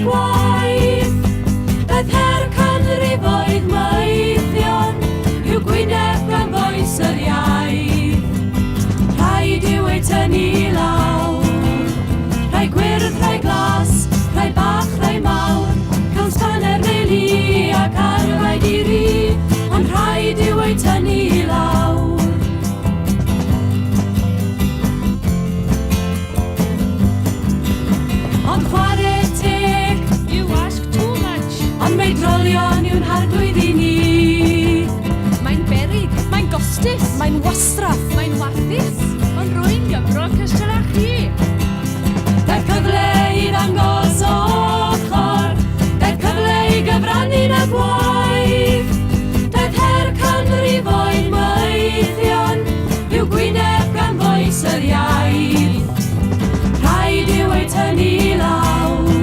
gwaith. Daeth her canrifoedd maethion i'w gwyneb gan boes yr iaith. Rhaid i'w ei tynnu lawr, rhai gwyrdd, rhai glas, rhai bach, rhai mawr, cael sbaner neu li ac arwaid i ri, ond rhaid i'w ei tynnu lawr. Ond chwarae teg, You ask too much. ond mae drolion yw'n harglwydd i ni. Mae'n beryg, mae'n gostus, Mae'n wastraff. mae'n warthus, ond rwy'n Gymro cystal â chi. Daeth cyfle i ddangos ochr, daeth cyfle i gyfrannu na gwaith. Daeth her canrifoedd maethion i'w gwyneb gan boes yr iaith. Rhaid i'w ei tynnu lawr,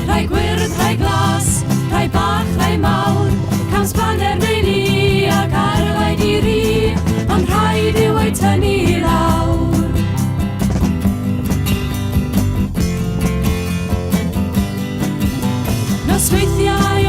rhai gwyrdd, rhai glas, rhai bach, rhai mawr, cael sbaner neu li ac arwaid i ri, ond rhaid i'w ei tynnu lawr. Nosweithiau